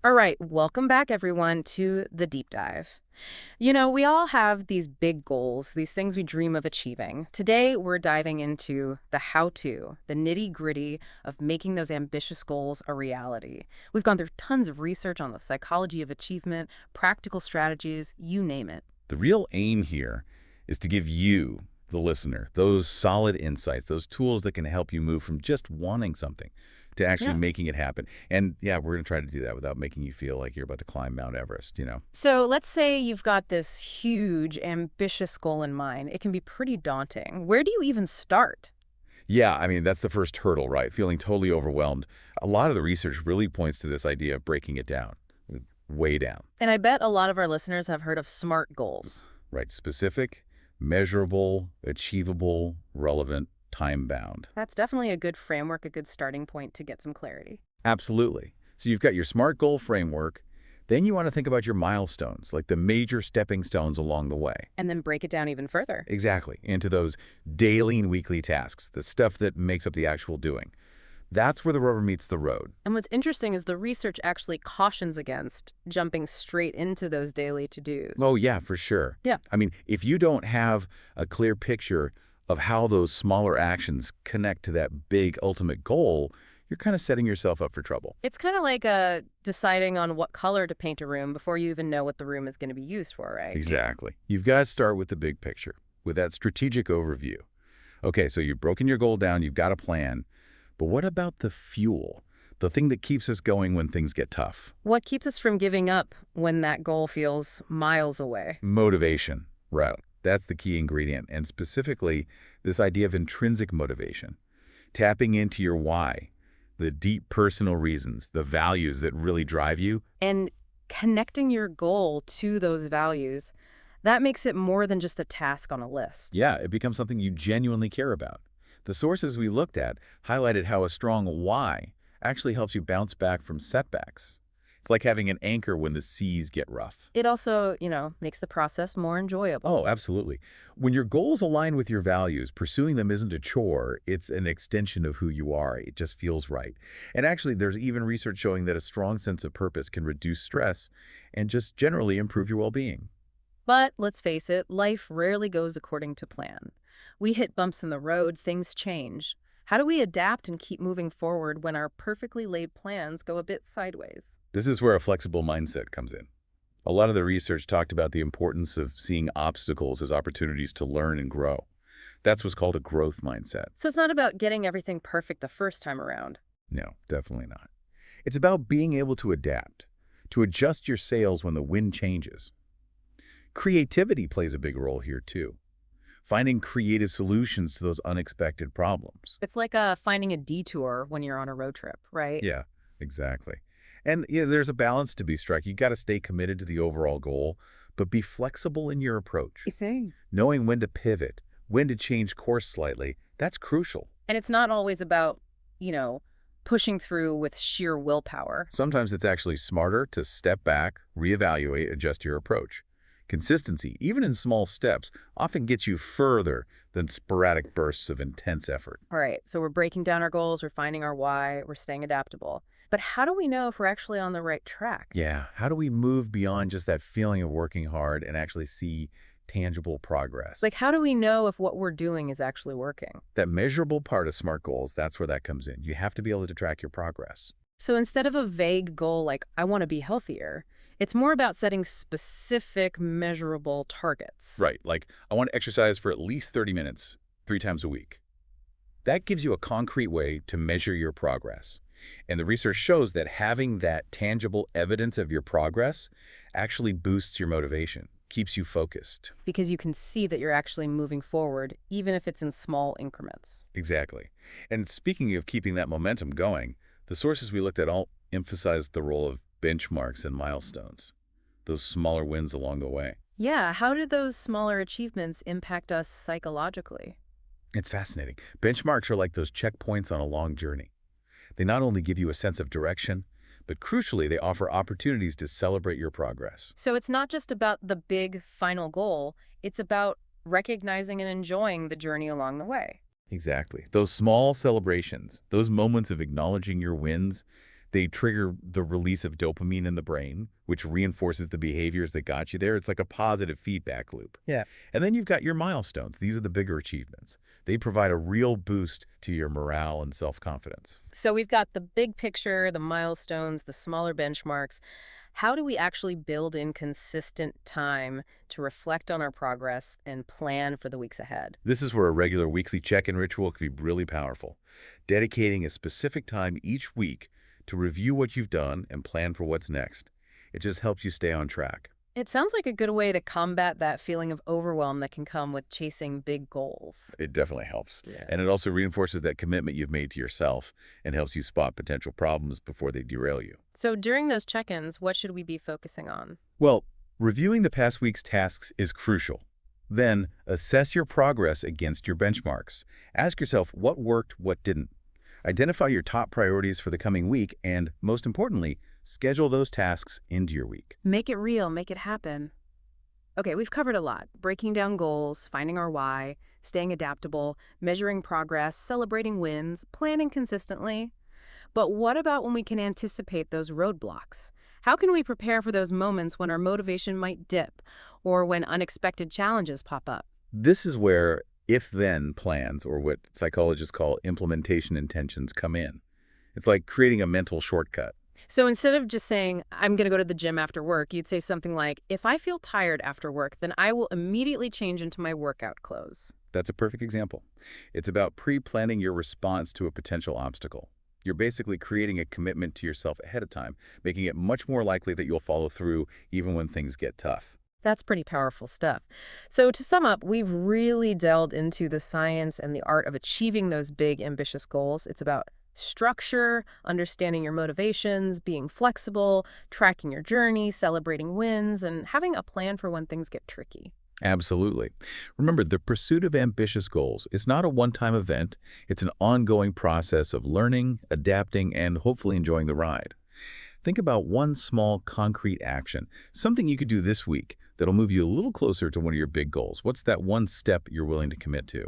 All right, welcome back everyone to the deep dive. We all have these big goals, these things we dream of achieving. Today, we're diving into the how-to, the nitty-gritty of making those ambitious goals a reality. We've gone through tons of research on the psychology of achievement, practical strategies, you name it. The real aim here is to give you, the listener, those solid insights, those tools that can help you move from just wanting something to actually Yeah. making it happen. And yeah, we're going to try to do that without making you feel like you're about to climb Mount Everest. So let's say you've got this huge, ambitious goal in mind. It can be pretty daunting. Where do you even start? Yeah, I mean, that's the first hurdle, right? Feeling totally overwhelmed. A lot of the research really points to this idea of breaking it down, way down, And I bet a lot of our listeners have heard of SMART goals. right? Specific, measurable, achievable, relevant, time-bound. That's definitely a good framework, a good starting point to get some clarity. Absolutely. So you've got your SMART goal framework. Then you want to think about your milestones, like the major stepping stones along the way. And then break it down even further. Exactly, into those daily and weekly tasks, the stuff that makes up the actual doing. That's where the rubber meets the road. And what's interesting is the research actually cautions against jumping straight into those daily to-dos. Oh, yeah, for sure. Yeah. I mean, if you don't have a clear picture of how those smaller actions connect to that big ultimate goal, you're kind of setting yourself up for trouble. It's kind of like deciding on what color to paint a room before you even know what the room is going to be used for, right? Exactly. You've got to start with the big picture, with that strategic overview. Okay, so you've broken your goal down, you've got a plan, but what about the fuel? The thing that keeps us going when things get tough? What keeps us from giving up when that goal feels miles away? Motivation, right? That's the key ingredient, and specifically, this idea of intrinsic motivation. Tapping into your why, the deep personal reasons, the values that really drive you. And connecting your goal to those values, that makes it more than just a task on a list. Yeah, it becomes something you genuinely care about. The sources we looked at highlighted how a strong why actually helps you bounce back from setbacks. It's like having an anchor when the seas get rough. It also, makes the process more enjoyable. Oh, absolutely. When your goals align with your values, pursuing them isn't a chore, it's an extension of who you are. It just feels right. And actually, there's even research showing that a strong sense of purpose can reduce stress and just generally improve your well-being. But let's face it, life rarely goes according to plan. We hit bumps in the road, things change. How do we adapt and keep moving forward when our perfectly laid plans go a bit sideways? This is where a flexible mindset comes in. A lot of the research talked about the importance of seeing obstacles as opportunities to learn and grow. That's what's called a growth mindset. So it's not about getting everything perfect the first time around. No, definitely not. It's about being able to adapt, to adjust your sails when the wind changes. Creativity plays a big role here too. Finding creative solutions to those unexpected problems. It's like finding a detour when you're on a road trip, right? Yeah, exactly. And there's a balance to be struck. You got to stay committed to the overall goal, but be flexible in your approach. You see? Knowing when to pivot, when to change course slightly, that's crucial. And it's not always about, pushing through with sheer willpower. Sometimes it's actually smarter to step back, reevaluate, adjust your approach. Consistency, even in small steps, often gets you further than sporadic bursts of intense effort. All right, so we're breaking down our goals, we're finding our why, we're staying adaptable. But how do we know if we're actually on the right track? Yeah, how do we move beyond just that feeling of working hard and actually see tangible progress? Like, how do we know if what we're doing is actually working? That measurable part of SMART goals, that's where that comes in. You have to be able to track your progress. So instead of a vague goal like, I want to be healthier, it's more about setting specific, measurable targets. Right, like I want to exercise for at least 30 minutes, 3 times a week. That gives you a concrete way to measure your progress. And the research shows that having that tangible evidence of your progress actually boosts your motivation, keeps you focused. Because you can see that you're actually moving forward, even if it's in small increments. Exactly. And speaking of keeping that momentum going, the sources we looked at all emphasized the role of benchmarks and milestones, those smaller wins along the way. Yeah, how do those smaller achievements impact us psychologically? It's fascinating. Benchmarks are like those checkpoints on a long journey. They not only give you a sense of direction, but crucially, they offer opportunities to celebrate your progress. So it's not just about the big final goal, it's about recognizing and enjoying the journey along the way. Exactly. Those small celebrations, those moments of acknowledging your wins, They trigger the release of dopamine in the brain, which reinforces the behaviors that got you there. It's like a positive feedback loop. Yeah. And then you've got your milestones. These are the bigger achievements. They provide a real boost to your morale and self-confidence. So we've got the big picture, the milestones, the smaller benchmarks. How do we actually build in consistent time to reflect on our progress and plan for the weeks ahead? This is where a regular weekly check-in ritual can be really powerful. Dedicating a specific time each week to review what you've done and plan for what's next. It just helps you stay on track. It sounds like a good way to combat that feeling of overwhelm that can come with chasing big goals. It definitely helps. Yeah. And it also reinforces that commitment you've made to yourself and helps you spot potential problems before they derail you. So during those check-ins, what should we be focusing on? Well, reviewing the past week's tasks is crucial. Then, assess your progress against your benchmarks. Ask yourself what worked, what didn't. Identify your top priorities for the coming week and, most importantly, schedule those tasks into your week. Make it real, make it happen. Okay, we've covered a lot. Breaking down goals, finding our why, staying adaptable, measuring progress, celebrating wins, planning consistently. But what about when we can anticipate those roadblocks? How can we prepare for those moments when our motivation might dip or when unexpected challenges pop up? This is where if-then plans, or what psychologists call implementation intentions, come in. It's like creating a mental shortcut. So instead of just saying, I'm going to go to the gym after work, you'd say something like, if I feel tired after work, then I will immediately change into my workout clothes. That's a perfect example. It's about pre-planning your response to a potential obstacle. You're basically creating a commitment to yourself ahead of time, making it much more likely that you'll follow through even when things get tough. That's pretty powerful stuff. So to sum up, we've really delved into the science and the art of achieving those big, ambitious goals. It's about structure, understanding your motivations, being flexible, tracking your journey, celebrating wins, and having a plan for when things get tricky. Absolutely. Remember, the pursuit of ambitious goals is not a one-time event. It's an ongoing process of learning, adapting, and hopefully enjoying the ride. Think about one small, concrete action, something you could do this week that'll move you a little closer to one of your big goals. What's that one step you're willing to commit to?